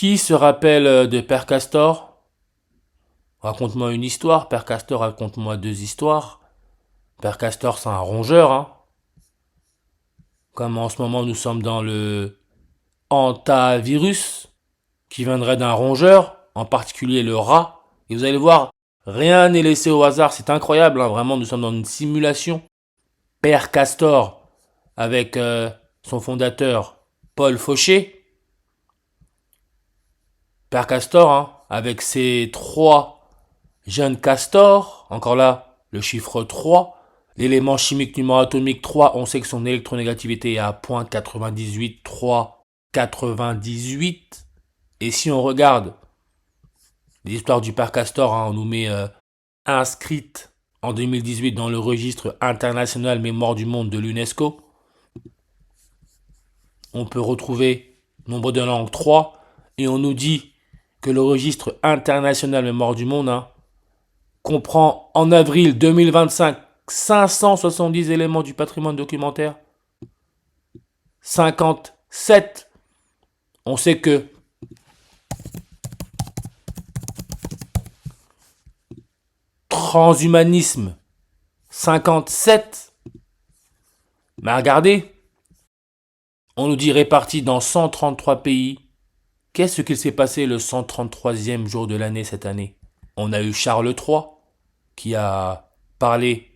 Qui se rappelle de Père Castor? Raconte-moi une histoire. Père Castor, raconte-moi deux histoires. Père Castor, c'est un rongeur, hein. Comme en ce moment, nous sommes dans le hantavirus, qui viendrait d'un rongeur, en particulier le rat. Et vous allez voir, rien n'est laissé au hasard. C'est incroyable, hein. Vraiment, nous sommes dans une simulation. Père Castor, avec son fondateur, Paul Fauché. Père Castor, hein, avec ses trois jeunes castors, encore là, le chiffre 3, l'élément chimique numéro atomique 3, on sait que son électronégativité est à 0.98, 3, 98. Et si on regarde l'histoire du Père Castor, hein, on nous met inscrite en 2018 dans le registre international mémoire du monde de l'UNESCO. On peut retrouver nombre de langues 3 et on nous dit que le registre international mémoire du monde, hein, comprend en avril 2025 570 éléments du patrimoine documentaire. 57. On sait que transhumanisme, 57. Mais regardez, on nous dit réparti dans 133 pays. Qu'est-ce qu'il s'est passé le 133e jour de l'année cette année? On a eu Charles III qui a parlé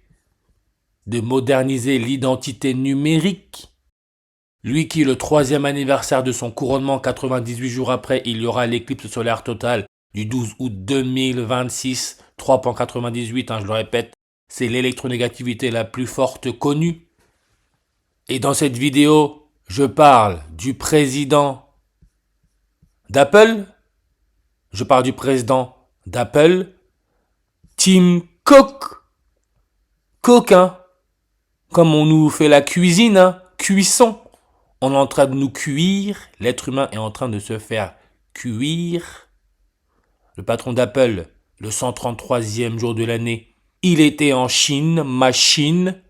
de moderniser l'identité numérique. Lui qui, le 3e anniversaire de son couronnement, 98 jours après, il y aura l'éclipse solaire totale du 12 août 2026, 3.98, hein, je le répète, c'est l'électronégativité la plus forte connue. Et dans cette vidéo, je parle du président d'Apple, je parle du président d'Apple, Tim Cook, coquin, comme on nous fait la cuisine, hein, cuisson. On est en train de nous cuire, l'être humain est en train de se faire cuire. Le patron d'Apple, le 133e jour de l'année, il était en Chine, machine,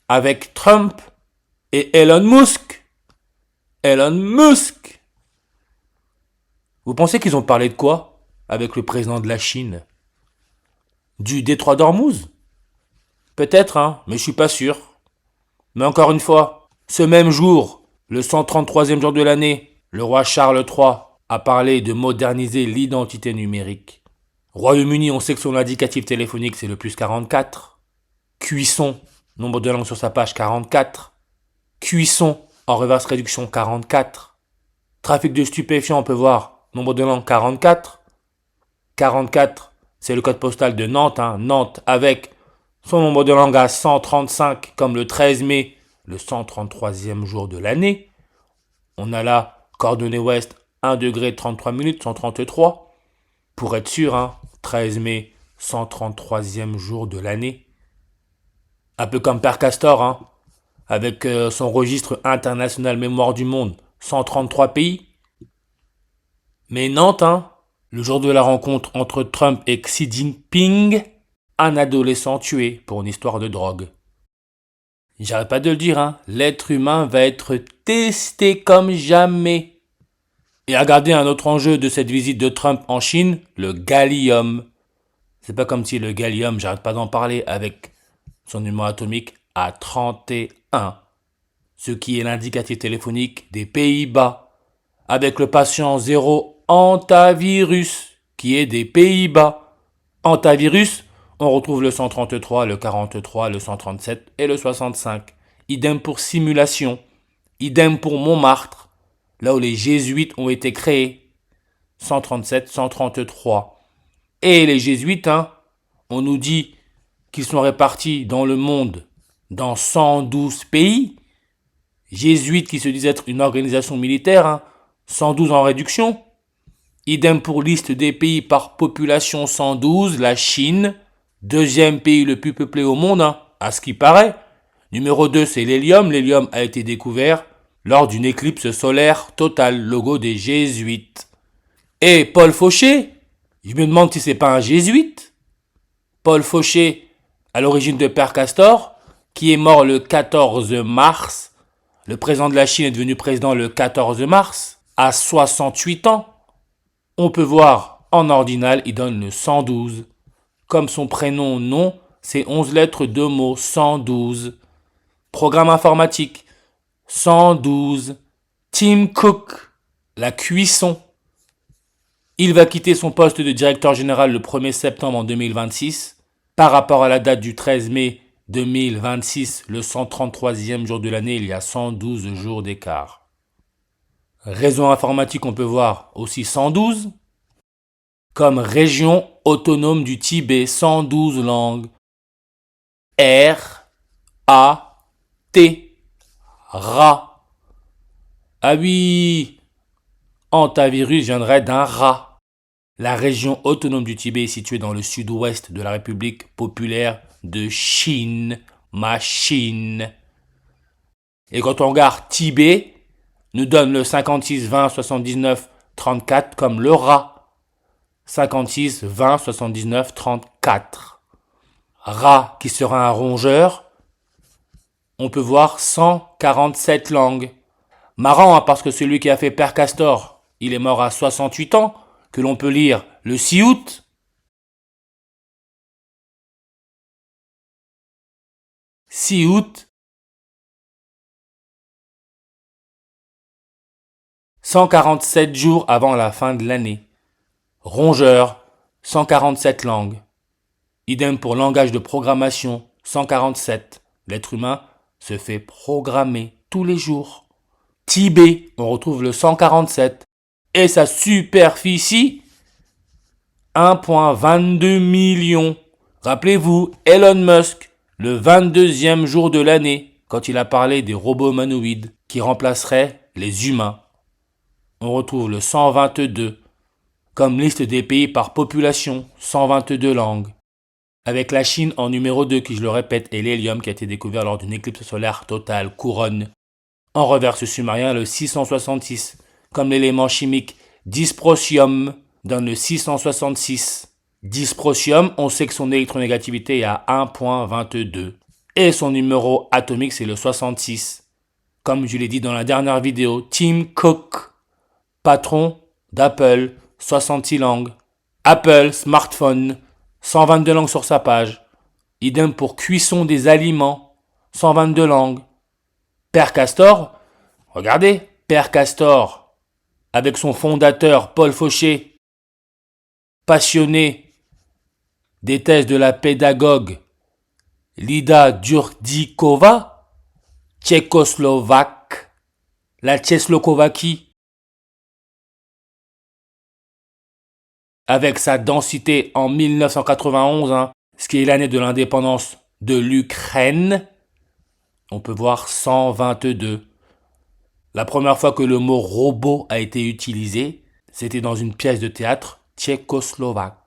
avec Trump et Elon Musk. Elon Musk. Vous pensez qu'ils ont parlé de quoi avec le président de la Chine? Du détroit d'Ormuz? Peut-être, hein, mais je suis pas sûr. Mais encore une fois, ce même jour, le 133e jour de l'année, le roi Charles III a parlé de moderniser l'identité numérique. Royaume-Uni, on sait que son indicatif téléphonique, c'est le plus 44. Cuisson, nombre de langues sur sa page, 44. Cuisson, en reverse réduction, 44. Trafic de stupéfiants, on peut voir, nombre de langues, 44. 44, c'est le code postal de Nantes, hein, Nantes avec son nombre de langues à 135, comme le 13 mai, le 133e jour de l'année. On a là, coordonnées ouest, 1 degré 33 minutes, 133. Pour être sûr, hein, 13 mai, 133e jour de l'année. Un peu comme Père Castor, hein, avec son registre international mémoire du monde, 133 pays. Mais Nantes, hein, le jour de la rencontre entre Trump et Xi Jinping, un adolescent tué pour une histoire de drogue. J'arrête pas de le dire, hein, l'être humain va être testé comme jamais. Et regardez un autre enjeu de cette visite de Trump en Chine, le gallium. C'est pas comme si le gallium, j'arrête pas d'en parler, avec son numéro atomique à 31, ce qui est l'indicatif téléphonique des Pays-Bas, avec le patient 0 hantavirus, qui est des Pays-Bas. Hantavirus, on retrouve le 133, le 43, le 137 et le 65. Idem pour simulation, idem pour Montmartre, là où les jésuites ont été créés. 137, 133. Et les jésuites, hein, on nous dit qu'ils sont répartis dans le monde, dans 112 pays. Jésuites qui se disent être une organisation militaire, hein, 112 en réduction. Idem pour liste des pays par population 112, la Chine, deuxième pays le plus peuplé au monde, hein, à ce qui paraît. Numéro 2, c'est l'hélium. L'hélium a été découvert lors d'une éclipse solaire totale, logo des jésuites. Et Paul Fauché, je me demande si c'est pas un jésuite. Paul Fauché, à l'origine de Père Castor, qui est mort le 14 mars. Le président de la Chine est devenu président le 14 mars, à 68 ans. On peut voir en ordinal, il donne le 112. Comme son prénom, nom, c'est 11 lettres, 2 mots, 112. Programme informatique, 112. Tim Cook, la cuisson. Il va quitter son poste de directeur général le 1er septembre en 2026. Par rapport à la date du 13 mai 2026, le 133e jour de l'année, il y a 112 jours d'écart. Réseau informatique, on peut voir aussi 112. Comme région autonome du Tibet, 112 langues. R, A, T, Ra. Ah oui, hantavirus viendrait d'un rat. La région autonome du Tibet est située dans le sud-ouest de la République populaire de Chine, ma Chine. Et quand on regarde Tibet, nous donne le 56 20 79 34 comme le rat. 56 20 79 34. Rat qui sera un rongeur, on peut voir 147 langues. Marrant, hein, parce que celui qui a fait Père Castor, il est mort à 68 ans, que l'on peut lire le 6 août. 6 août. 147 jours avant la fin de l'année. Rongeur, 147 langues. Idem pour langage de programmation, 147. L'être humain se fait programmer tous les jours. Tibet, on retrouve le 147. Et sa superficie, 1,22 million. Rappelez-vous, Elon Musk, le 22e jour de l'année, quand il a parlé des robots humanoïdes qui remplaceraient les humains. On retrouve le 122. Comme liste des pays par population, 122 langues. Avec la Chine en numéro 2, qui je le répète, est l'hélium qui a été découvert lors d'une éclipse solaire totale couronne. En reverse sumérien, le 666, comme l'élément chimique dysprosium donne le 666. Dysprosium, on sait que son électronégativité est à 1,22. Et son numéro atomique, c'est le 66. Comme je l'ai dit dans la dernière vidéo, Tim Cook, patron d'Apple, 66 langues. Apple, smartphone, 122 langues sur sa page. Idem pour cuisson des aliments, 122 langues. Père Castor, regardez, Père Castor, avec son fondateur Paul Fauché, passionné des thèses de la pédagogue Lida Durdikova, tchécoslovaque, la Tchécoslovaquie, avec sa densité en 1991, ce qui est l'année de l'indépendance de l'Ukraine, on peut voir 122. La première fois que le mot robot a été utilisé, c'était dans une pièce de théâtre tchécoslovaque.